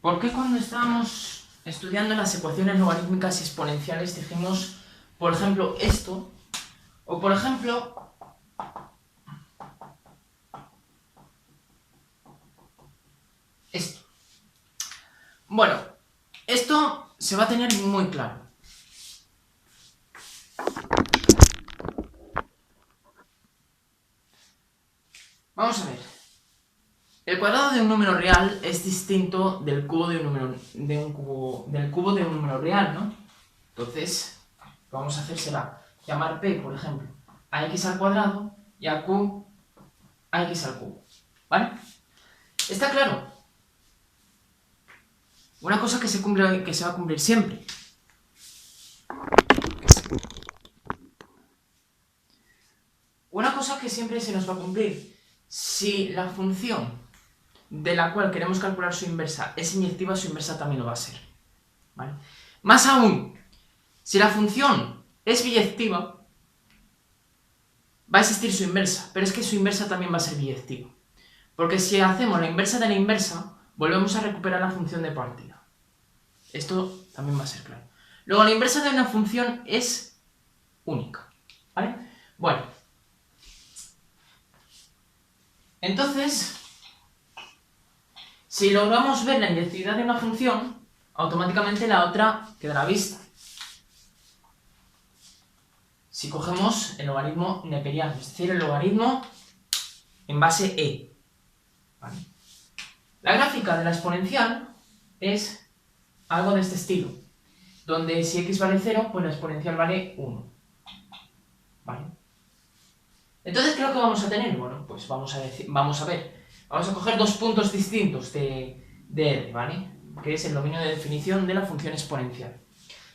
¿Por qué cuando estábamos estudiando las ecuaciones logarítmicas y exponenciales dijimos, por ejemplo, esto, o por ejemplo, esto? Bueno, esto se va a tener muy claro. Vamos a ver. El cuadrado de un número real es distinto del cubo de un número, del cubo de un número real, ¿no? Entonces, lo que vamos a hacer será llamar p, por ejemplo, a x al cuadrado y a q a x al cubo, ¿vale? ¿Está claro? Una cosa que se va a cumplir siempre. Una cosa que siempre se nos va a cumplir. Si la función de la cual queremos calcular su inversa es inyectiva, su inversa también lo va a ser, ¿vale? Más aún, si la función es biyectiva, va a existir su inversa, pero es que su inversa también va a ser biyectiva. Porque si hacemos la inversa de la inversa, volvemos a recuperar la función de partida. Esto también va a ser claro. Luego, la inversa de una función es única, ¿vale? Bueno. Entonces, si logramos ver la inyectividad de una función, automáticamente la otra quedará a vista. Si cogemos el logaritmo neperiano, es decir, el logaritmo en base e. ¿Vale? La gráfica de la exponencial es algo de este estilo, donde si x vale 0, pues la exponencial vale 1. ¿Vale? Entonces, ¿qué es lo que vamos a tener? Bueno, pues vamos a ver. Vamos a coger dos puntos distintos de R, ¿vale? Que es el dominio de definición de la función exponencial.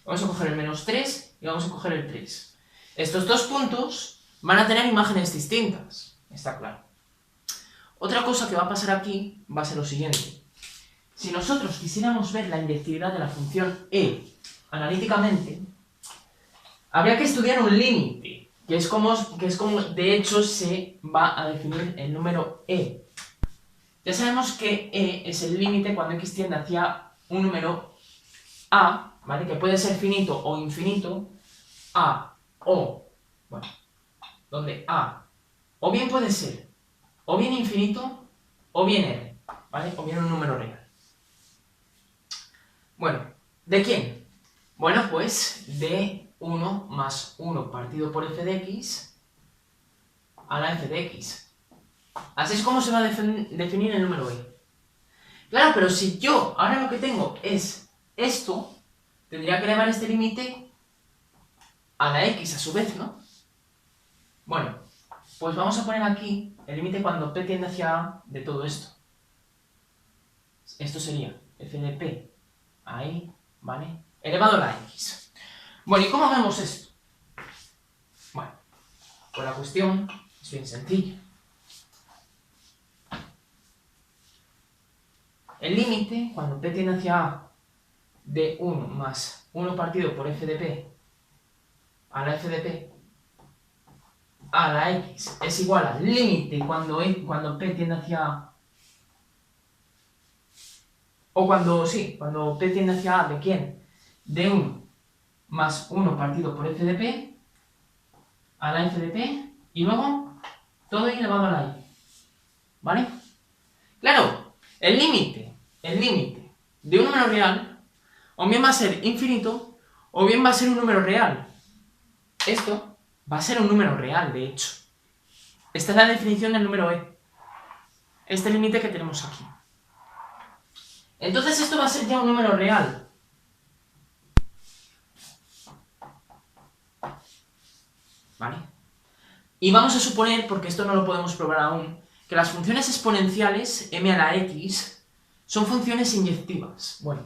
Vamos a coger el menos 3 y vamos a coger el 3. Estos dos puntos van a tener imágenes distintas, está claro. Otra cosa que va a pasar aquí va a ser lo siguiente. Si nosotros quisiéramos ver la inyectividad de la función e analíticamente, habría que estudiar un límite, que es como de hecho se va a definir el número e. Ya sabemos que e es el límite cuando x tiende hacia un número a, ¿vale? Que puede ser finito o infinito, a o, bueno, donde a o bien puede ser o bien infinito o bien r, ¿vale? O bien un número real. Bueno, ¿de quién? Bueno, pues de 1 más 1 partido por f de x a la f de x. Así es como se va a definir el número e. Claro, pero si yo ahora lo que tengo es esto, tendría que elevar este límite a la x a su vez, ¿no? Bueno, pues vamos a poner aquí el límite cuando p tiende hacia a de todo esto. Esto sería f de p, ahí, ¿vale? Elevado a la x. Bueno, ¿y cómo vemos esto? Bueno, pues la cuestión es bien sencilla. El límite, cuando p tiende hacia a, de 1 más 1 partido por f de p a la f de p a la x es igual al límite cuando p tiende hacia a, o cuando p tiende hacia a, ¿de quién? De 1 más 1 partido por f de p a la f de p y luego todo elevado a la y. ¿Vale? Claro, el límite de un número real o bien va a ser infinito o bien va a ser un número real. Esto va a ser un número real, de hecho. Esta es la definición del número e. Este límite que tenemos aquí. Entonces esto va a ser ya un número real. ¿Vale? Y vamos a suponer, porque esto no lo podemos probar aún, que las funciones exponenciales, m a la x, son funciones inyectivas. Bueno,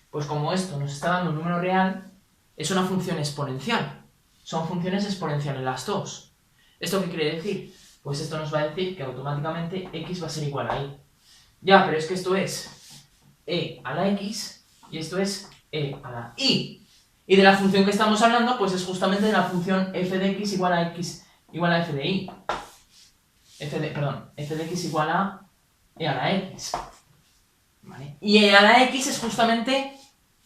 pues como esto nos está dando un número real, es una función exponencial. Son funciones exponenciales las dos. ¿Esto qué quiere decir? Pues esto nos va a decir que automáticamente x va a ser igual a y. Ya, pero es que esto es e a la x y esto es e a la y. Y de la función que estamos hablando, pues es justamente de la función f de x igual a f de y. f de x igual a e a la x. ¿vale? Y e a la x es justamente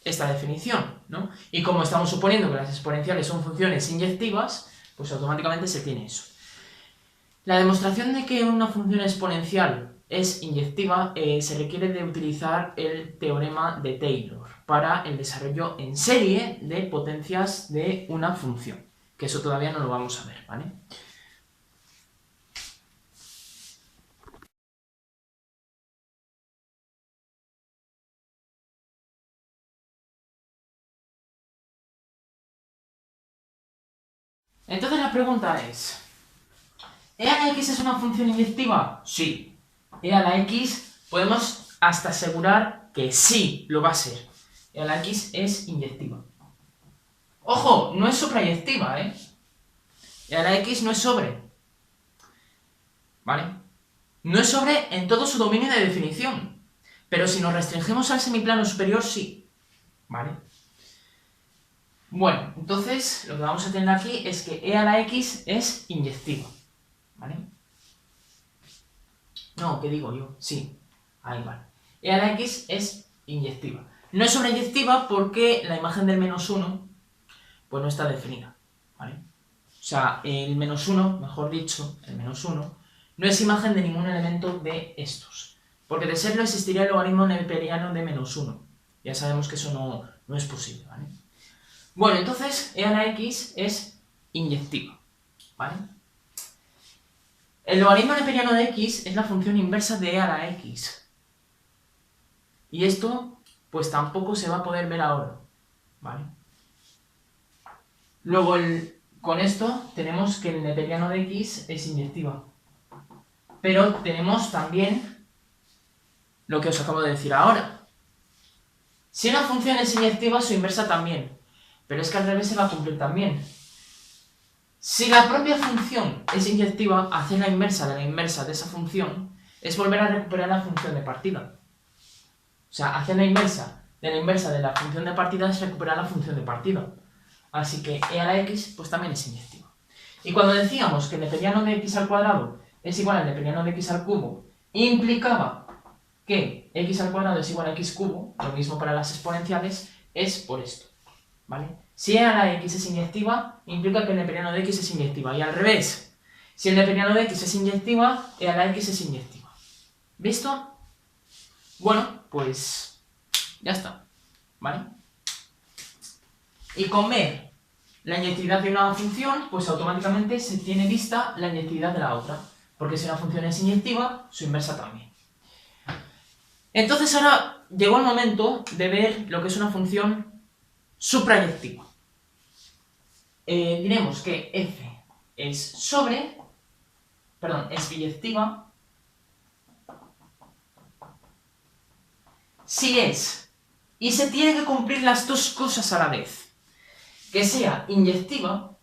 esta definición, ¿no? Y como estamos suponiendo que las exponenciales son funciones inyectivas, pues automáticamente se tiene eso. La demostración de que una función exponencial es inyectiva se requiere de utilizar el teorema de Taylor para el desarrollo en serie de potencias de una función, que eso todavía no lo vamos a ver, ¿vale? Entonces la pregunta es, ¿e a la x es una función inyectiva? Sí. E a la x podemos hasta asegurar que sí lo va a ser. E a la x es inyectiva. ¡Ojo! No es suprayectiva, ¿eh? E a la x no es sobre. ¿Vale? No es sobre en todo su dominio de definición. Pero si nos restringimos al semiplano superior, sí. ¿Vale? Bueno, entonces lo que vamos a tener aquí es que e a la x es inyectiva. ¿Vale? No, ¿qué digo yo? Sí. Ahí vale. E a la x es inyectiva. No es sobreyectiva porque la imagen del -1 pues no está definida. ¿Vale? O sea, el -1, mejor dicho, el -1, no es imagen de ningún elemento de estos. Porque de serlo existiría el logaritmo neperiano de -1. Ya sabemos que eso no es posible, ¿vale? Bueno, entonces e a la x es inyectiva, ¿vale? El logaritmo neperiano de x es la función inversa de e a la x. Y esto, pues tampoco se va a poder ver ahora, ¿vale? Luego, con esto, tenemos que el neperiano de x es inyectiva. Pero tenemos también lo que os acabo de decir ahora. Si una función es inyectiva, su inversa también. Pero es que al revés se va a cumplir también. Si la propia función es inyectiva, hacer la inversa de esa función es volver a recuperar la función de partida. O sea, hacer la inversa de la función de partida es recuperar la función de partida. Así que e a la x pues también es inyectiva. Y cuando decíamos que el neperiano de x al cuadrado es igual al neperiano de x al cubo, implicaba que x al cuadrado es igual a x cubo, lo mismo para las exponenciales, es por esto, ¿vale? Si e a la x es inyectiva, implica que el neperiano de x es inyectiva, y al revés, si el neperiano de x es inyectiva, e a la x es inyectiva. ¿Visto? Bueno, pues ya está, ¿vale? Y con ver la inyectividad de una función, pues automáticamente se tiene vista la inyectividad de la otra, porque si una función es inyectiva, su inversa también. Entonces ahora llegó el momento de ver lo que es una función suprayectiva. Diremos que f es biyectiva si es, y se tiene que cumplir las dos cosas a la vez, que sea inyectiva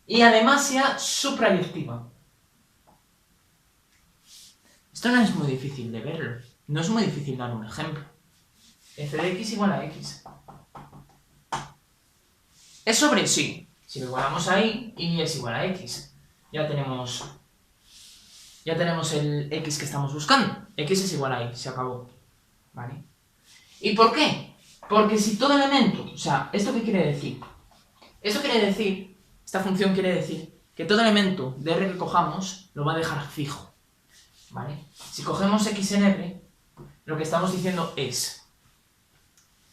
y además sea suprayectiva. Esto no es muy difícil de verlo, no es muy difícil dar un ejemplo. F de x igual a x. ¿Es sobre? Sí. Si lo igualamos ahí, y es igual a x. Ya tenemos el x que estamos buscando. X es igual a y, se acabó. ¿Vale? ¿Y por qué? Porque si todo elemento, o sea, ¿esto qué quiere decir? Esto quiere decir, esta función quiere decir, que todo elemento de R que cojamos lo va a dejar fijo. ¿Vale? Si cogemos x en R, lo que estamos diciendo es,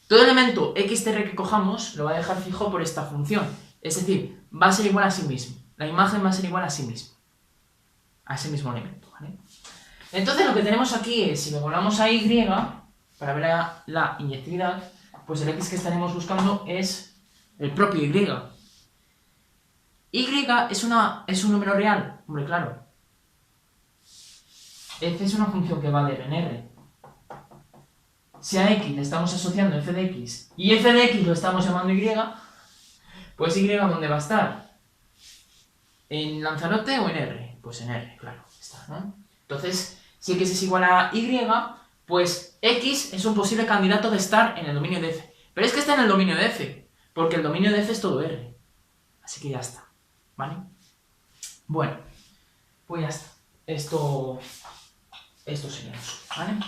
todo elemento x de R que cojamos lo va a dejar fijo por esta función. Es decir, va a ser igual a sí mismo. La imagen va a ser igual a sí mismo. A ese mismo elemento, ¿vale? Entonces lo que tenemos aquí es, si lo volvamos a y, para ver la inyectividad, pues el x que estaremos buscando es el propio y. Y es un número real, hombre, claro. F es una función que va a leer en R. Si a x le estamos asociando f de x y f de x lo estamos llamando y, pues y ¿dónde va a estar? ¿En Lanzarote o en R? Pues en R, claro, está, ¿no? Entonces, si x es igual a y, pues x es un posible candidato de estar en el dominio de f. Pero es que está en el dominio de f, porque el dominio de f es todo R. Así que ya está, ¿vale? Bueno, pues ya está. Esto sería eso, ¿vale?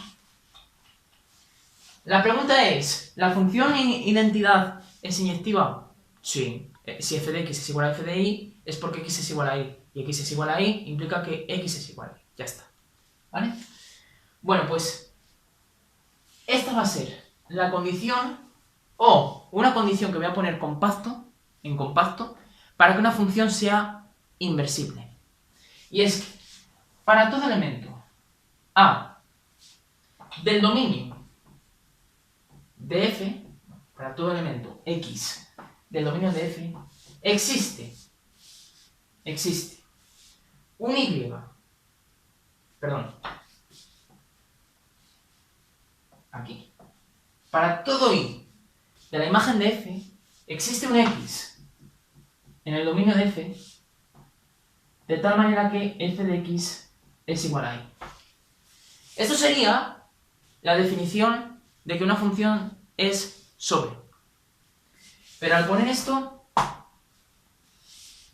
La pregunta es, ¿la función identidad es inyectiva? Sí. Si f de x es igual a f de y, es porque x es igual a y. Y x es igual a y implica que x es igual a y. Ya está. ¿Vale? Bueno, pues esta va a ser la condición o una condición que voy a poner en compacto, para que una función sea inversible. Y es que para todo elemento A del dominio de f, para todo elemento x del dominio de f, existe un y, perdón, aquí, para todo y de la imagen de f, existe un x en el dominio de f, de tal manera que f de x es igual a y. Esto sería la definición de que una función es sobre. Pero al poner esto,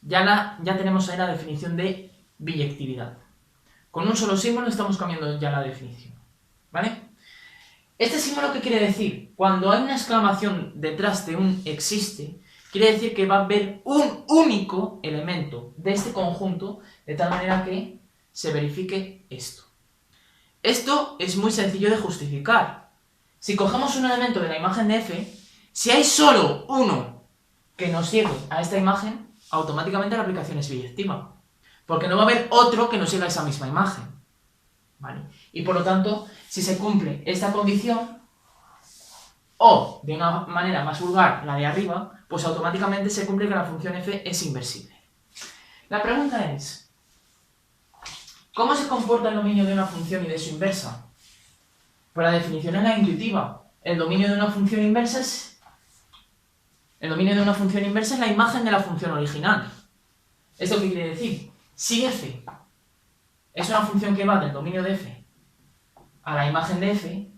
ya tenemos ahí la definición de biyectividad. Con un solo símbolo estamos cambiando ya la definición. ¿Vale? ¿Este símbolo qué quiere decir? Cuando hay una exclamación detrás de un existe, quiere decir que va a haber un único elemento de este conjunto, de tal manera que se verifique esto. Esto es muy sencillo de justificar. Si cogemos un elemento de la imagen de f, si hay solo uno que nos lleve a esta imagen, automáticamente la aplicación es biyectiva. Porque no va a haber otro que nos llegue a esa misma imagen. ¿Vale? Y por lo tanto, si se cumple esta condición, o de una manera más vulgar, la de arriba, pues automáticamente se cumple que la función f es inversible. La pregunta es, ¿cómo se comporta el dominio de una función y de su inversa? Pues la definición es la intuitiva. El dominio de una función inversa es la imagen de la función original. ¿Esto qué quiere decir? Si f es una función que va del dominio de f a la imagen de f,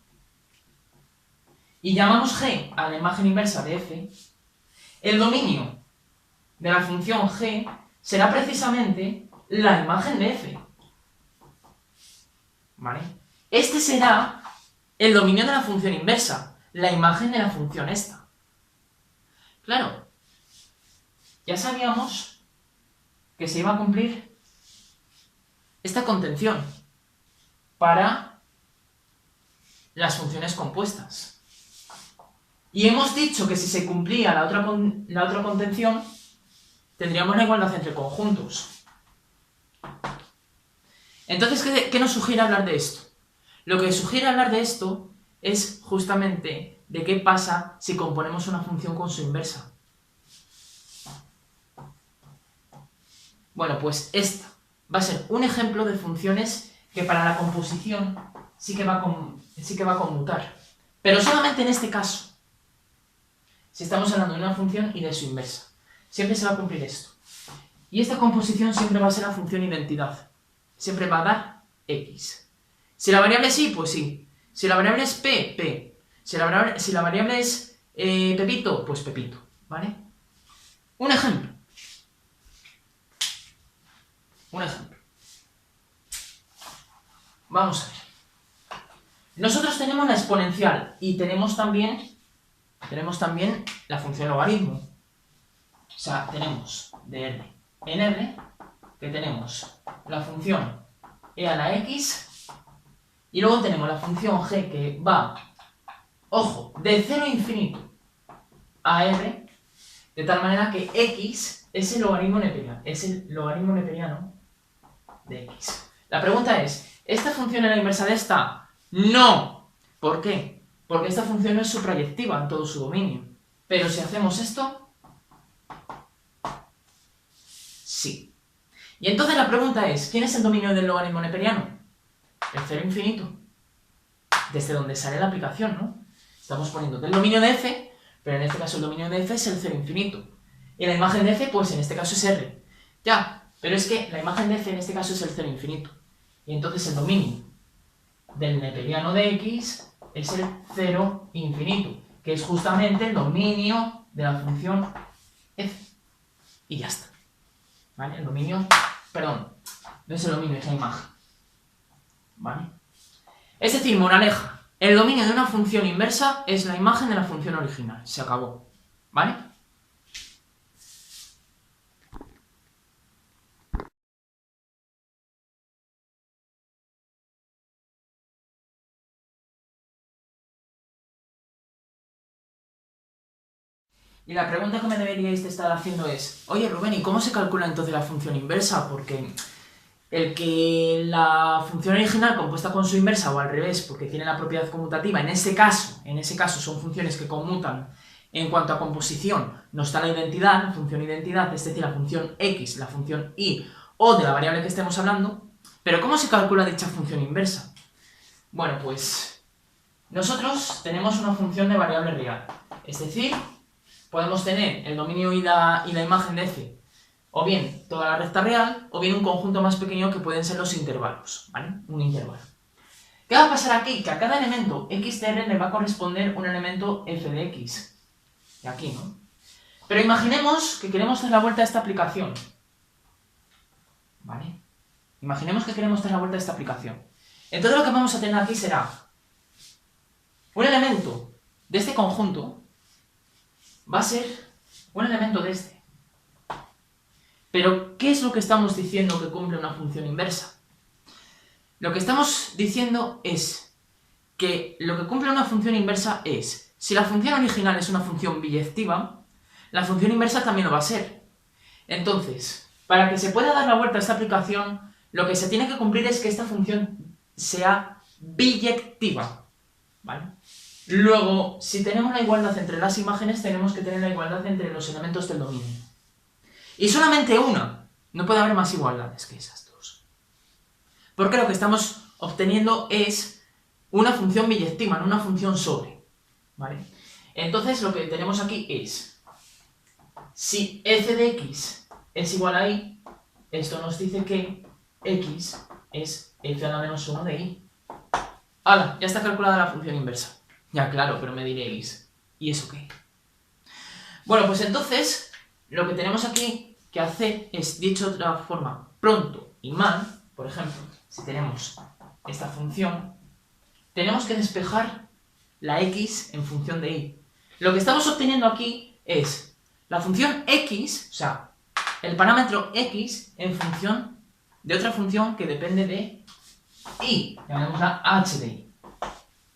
y llamamos g a la imagen inversa de f, el dominio de la función g será precisamente la imagen de f. ¿Vale? Este será el dominio de la función inversa, la imagen de la función esta. Claro, ya sabíamos que se iba a cumplir esta contención para las funciones compuestas. Y hemos dicho que si se cumplía la otra contención, tendríamos la igualdad entre conjuntos. Entonces, ¿qué nos sugiere hablar de esto? Lo que sugiere hablar de esto es justamente de qué pasa si componemos una función con su inversa. Bueno, pues esta va a ser un ejemplo de funciones que para la composición sí que va a conmutar. Pero solamente en este caso. Si estamos hablando de una función y de su inversa. Siempre se va a cumplir esto. Y esta composición siempre va a ser la función identidad. Siempre va a dar x. Si la variable es y, pues sí. Si la variable es p, p. Si la variable es Pepito, pues Pepito. ¿Vale? Un ejemplo. Vamos a ver. Nosotros tenemos la exponencial y tenemos también la función logaritmo. O sea, tenemos de R en R que tenemos la función e a la x y luego tenemos la función g que va, ojo, de 0 a infinito a R, de tal manera que x es el logaritmo neperiano de x. La pregunta es, ¿esta función es la inversa de esta? ¡No! ¿Por qué? Porque esta función es suprayectiva en todo su dominio. Pero si hacemos esto, sí. Y entonces la pregunta es, ¿quién es el dominio del logaritmo neperiano? El 0 infinito. Desde donde sale la aplicación, ¿no? Estamos poniendo del dominio de f, pero en este caso el dominio de f es el 0 infinito. Y la imagen de f, pues en este caso es r. Ya, pero es que la imagen de f en este caso es el 0 infinito. Y entonces el dominio del neperiano de x es el 0 infinito, que es justamente el dominio de la función f. Y ya está. ¿Vale? El dominio, perdón, no es el dominio, es la imagen. ¿Vale? Es decir, moraleja, el dominio de una función inversa es la imagen de la función original. Se acabó, ¿vale? Y la pregunta que me deberíais de estar haciendo es, oye Rubén, ¿y cómo se calcula entonces la función inversa? Porque el que la función original compuesta con su inversa o al revés, porque tiene la propiedad conmutativa, en ese caso son funciones que conmutan en cuanto a composición, nos da la identidad, la función identidad, es decir, la función x, la función y o de la variable que estemos hablando, pero ¿cómo se calcula dicha función inversa? Bueno, pues nosotros tenemos una función de variable real, es decir, podemos tener el dominio y la imagen de f, o bien toda la recta real, o bien un conjunto más pequeño que pueden ser los intervalos, ¿vale? Un intervalo. ¿Qué va a pasar aquí? Que a cada elemento x de R le va a corresponder un elemento f de x. De aquí, ¿no? Pero imaginemos que queremos dar la vuelta a esta aplicación. ¿Vale? Imaginemos que queremos dar la vuelta a esta aplicación. Entonces lo que vamos a tener aquí será un elemento de este conjunto va a ser un elemento de este. Pero, ¿qué es lo que estamos diciendo que cumple una función inversa? Lo que estamos diciendo es que lo que cumple una función inversa es, si la función original es una función biyectiva, la función inversa también lo va a ser. Entonces, para que se pueda dar la vuelta a esta aplicación, lo que se tiene que cumplir es que esta función sea biyectiva, ¿vale? Luego, si tenemos la igualdad entre las imágenes, tenemos que tener la igualdad entre los elementos del dominio. Y solamente una. No puede haber más igualdades que esas dos. Porque lo que estamos obteniendo es una función biyectiva, no una función sobre. ¿Vale? Entonces, lo que tenemos aquí es, si f de x es igual a y, esto nos dice que x es f a la menos 1 de y. ¡Hala! Ya está calculada la función inversa. Ya, claro, pero me diréis, ¿y eso qué? Bueno, pues entonces, lo que tenemos aquí que hacer es, dicho de otra forma, pronto y mal, por ejemplo, si tenemos esta función, tenemos que despejar la x en función de y. Lo que estamos obteniendo aquí es la función x, o sea, el parámetro x en función de otra función que depende de y, llamémosla h de y.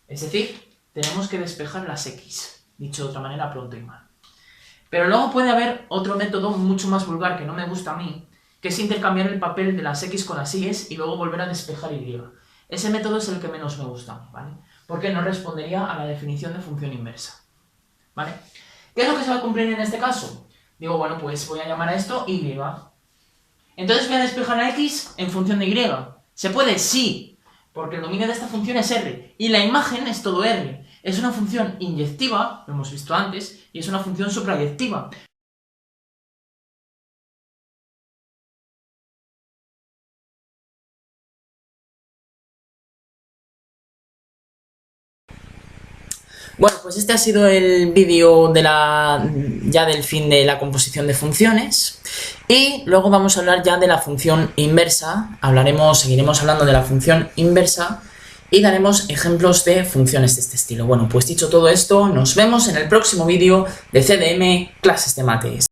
Es decir, tenemos que despejar las x, dicho de otra manera, pronto y mal. Pero luego puede haber otro método mucho más vulgar que no me gusta a mí, que es intercambiar el papel de las x con las y's y luego volver a despejar y. Ese método es el que menos me gusta a mí, ¿vale? Porque no respondería a la definición de función inversa, ¿vale? ¿Qué es lo que se va a cumplir en este caso? Digo, bueno, pues voy a llamar a esto y. Entonces voy a despejar la x en función de y. ¿Se puede? Sí, porque el dominio de esta función es R, y la imagen es todo R. Es una función inyectiva, lo hemos visto antes, y es una función suprayectiva. Bueno, pues este ha sido el vídeo ya del fin de la composición de funciones, y luego vamos a hablar ya de la función inversa. Seguiremos hablando de la función inversa y daremos ejemplos de funciones de este estilo. Bueno, pues dicho todo esto, nos vemos en el próximo vídeo de CDM Clases de Mates.